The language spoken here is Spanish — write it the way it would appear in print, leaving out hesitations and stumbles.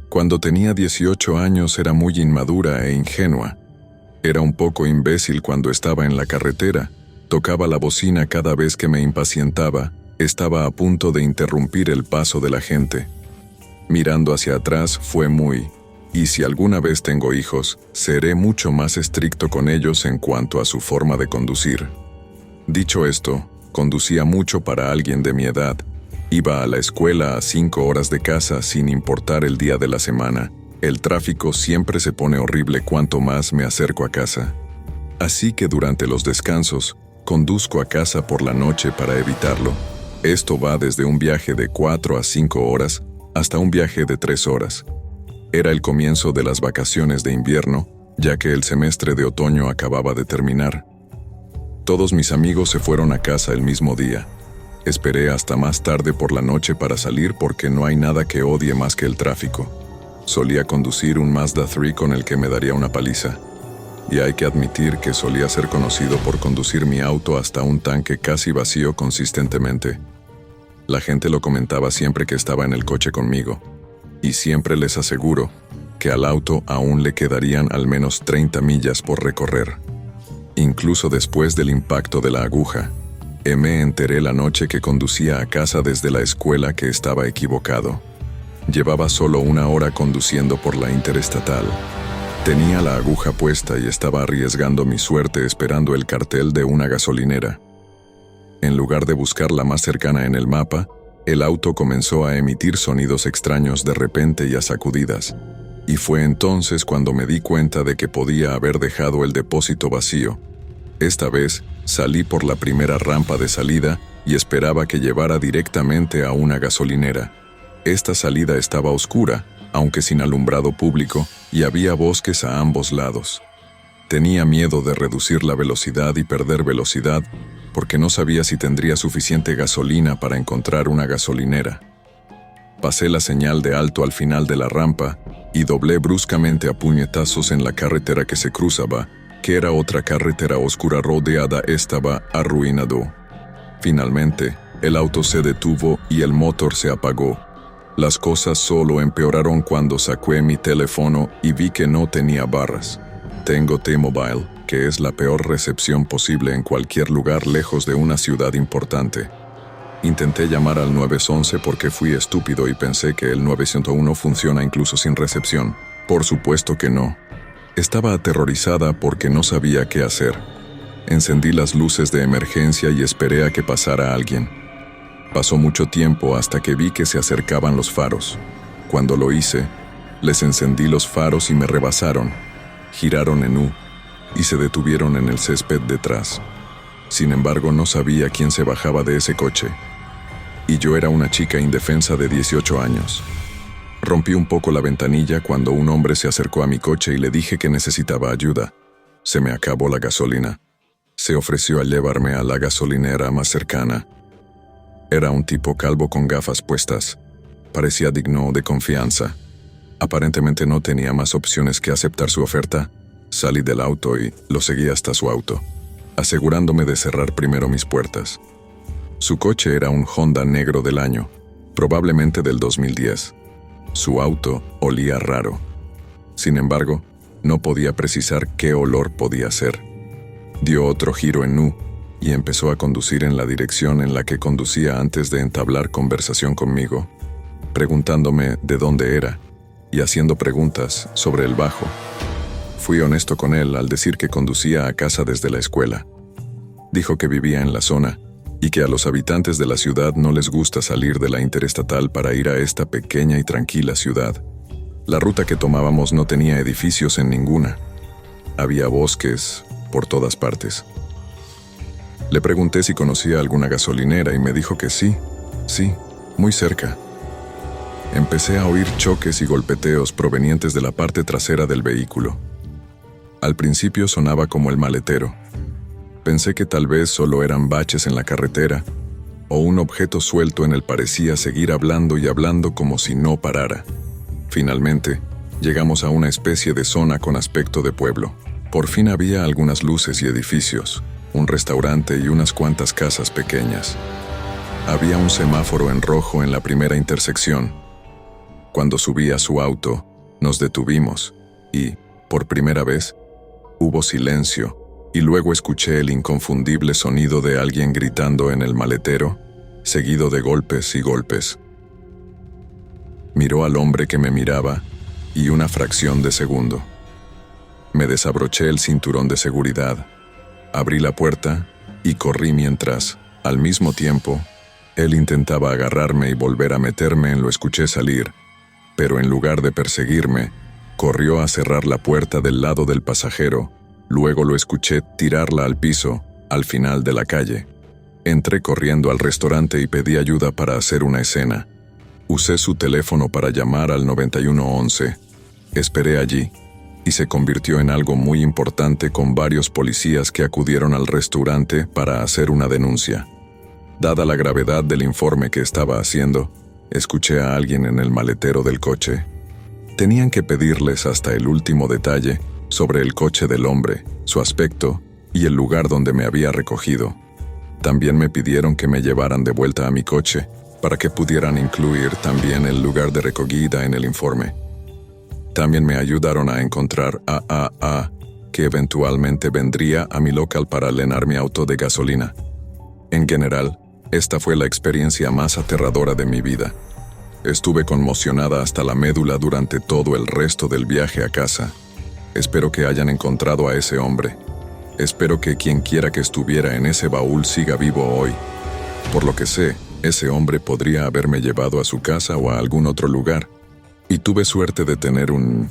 Cuando tenía 18 años era muy inmadura e ingenua. Era un poco imbécil cuando estaba en la carretera, tocaba la bocina cada vez que me impacientaba, estaba a punto de interrumpir el paso de la gente. Mirando hacia atrás fue y si alguna vez tengo hijos, seré mucho más estricto con ellos en cuanto a su forma de conducir. Dicho esto, conducía mucho para alguien de mi edad. Iba a la escuela a 5 horas de casa sin importar el día de la semana. El tráfico siempre se pone horrible cuanto más me acerco a casa. Así que durante los descansos, conduzco a casa por la noche para evitarlo. Esto va desde un viaje de 4 a 5 horas hasta un viaje de 3 horas. Era el comienzo de las vacaciones de invierno, ya que el semestre de otoño acababa de terminar. Todos mis amigos se fueron a casa el mismo día. Esperé hasta más tarde por la noche para salir porque no hay nada que odie más que el tráfico. Solía conducir un Mazda 3 con el que me daría una paliza. Y hay que admitir que solía ser conocido por conducir mi auto hasta un tanque casi vacío consistentemente. La gente lo comentaba siempre que estaba en el coche conmigo. Y siempre les aseguro que al auto aún le quedarían al menos 30 millas por recorrer. Incluso después del impacto de la aguja, me enteré la noche que conducía a casa desde la escuela que estaba equivocado. Llevaba solo 1 hora conduciendo por la interestatal. Tenía la aguja puesta y estaba arriesgando mi suerte esperando el cartel de una gasolinera. En lugar de buscar la más cercana en el mapa, el auto comenzó a emitir sonidos extraños de repente y a sacudidas. Y fue entonces cuando me di cuenta de que podía haber dejado el depósito vacío. Esta vez, salí por la primera rampa de salida y esperaba que llevara directamente a una gasolinera. Esta salida estaba oscura, aunque sin alumbrado público, y había bosques a ambos lados. Tenía miedo de reducir la velocidad y perder velocidad, porque no sabía si tendría suficiente gasolina para encontrar una gasolinera. Pasé la señal de alto al final de la rampa y doblé bruscamente a puñetazos en la carretera que se cruzaba, que era otra carretera oscura rodeada, estaba arruinado. Finalmente, el auto se detuvo y el motor se apagó. Las cosas solo empeoraron cuando saqué mi teléfono y vi que no tenía barras. Tengo T-Mobile, que es la peor recepción posible en cualquier lugar lejos de una ciudad importante. Intenté llamar al 911 porque fui estúpido y pensé que el 901 funciona incluso sin recepción. Por supuesto que no. Estaba aterrorizada porque no sabía qué hacer. Encendí las luces de emergencia y esperé a que pasara alguien. Pasó mucho tiempo hasta que vi que se acercaban los faros. Cuando lo hice, les encendí los faros y me rebasaron. Giraron en U y se detuvieron en el césped detrás. Sin embargo, no sabía quién se bajaba de ese coche. Y yo era una chica indefensa de 18 años. Rompí un poco la ventanilla cuando un hombre se acercó a mi coche y le dije que necesitaba ayuda. Se me acabó la gasolina. Se ofreció a llevarme a la gasolinera más cercana. Era un tipo calvo con gafas puestas. Parecía digno de confianza. Aparentemente no tenía más opciones que aceptar su oferta. Salí del auto y lo seguí hasta su auto, asegurándome de cerrar primero mis puertas. Su coche era un Honda negro del año, probablemente del 2010. Su auto olía raro. Sin embargo, no podía precisar qué olor podía ser. Dio otro giro en U y empezó a conducir en la dirección en la que conducía antes de entablar conversación conmigo, preguntándome de dónde era y haciendo preguntas sobre el bajo. Fui honesto con él al decir que conducía a casa desde la escuela. Dijo que vivía en la zona y que a los habitantes de la ciudad no les gusta salir de la interestatal para ir a esta pequeña y tranquila ciudad. La ruta que tomábamos no tenía edificios en ninguna. Había bosques por todas partes. Le pregunté si conocía alguna gasolinera y me dijo que sí, muy cerca. Empecé a oír choques y golpeteos provenientes de la parte trasera del vehículo. Al principio sonaba como el maletero. Pensé que tal vez solo eran baches en la carretera, o un objeto suelto en él parecía seguir hablando y hablando como si no parara. Finalmente, llegamos a una especie de zona con aspecto de pueblo. Por fin había algunas luces y edificios, un restaurante y unas cuantas casas pequeñas. Había un semáforo en rojo en la primera intersección. Cuando subí a su auto, nos detuvimos y, por primera vez, hubo silencio y luego escuché el inconfundible sonido de alguien gritando en el maletero, seguido de golpes y golpes. Miró al hombre que me miraba y una fracción de segundo. Me desabroché el cinturón de seguridad, abrí la puerta y corrí mientras, al mismo tiempo, él intentaba agarrarme y volver a meterme. Lo escuché salir, pero en lugar de perseguirme, corrió a cerrar la puerta del lado del pasajero. Luego lo escuché tirarla al piso, al final de la calle. Entré corriendo al restaurante y pedí ayuda para hacer una escena. Usé su teléfono para llamar al 9111. Esperé allí, y se convirtió en algo muy importante con varios policías que acudieron al restaurante para hacer una denuncia. Dada la gravedad del informe que estaba haciendo, escuché a alguien en el maletero del coche. Tenían que pedirles hasta el último detalle sobre el coche del hombre, su aspecto y el lugar donde me había recogido. También me pidieron que me llevaran de vuelta a mi coche para que pudieran incluir también el lugar de recogida en el informe. También me ayudaron a encontrar a que eventualmente vendría a mi local para llenar mi auto de gasolina. En general, esta fue la experiencia más aterradora de mi vida. Estuve conmocionada hasta la médula durante todo el resto del viaje a casa. Espero que hayan encontrado a ese hombre. Espero que quien quiera que estuviera en ese baúl siga vivo hoy. Por lo que sé, ese hombre podría haberme llevado a su casa o a algún otro lugar. Y tuve suerte de tener un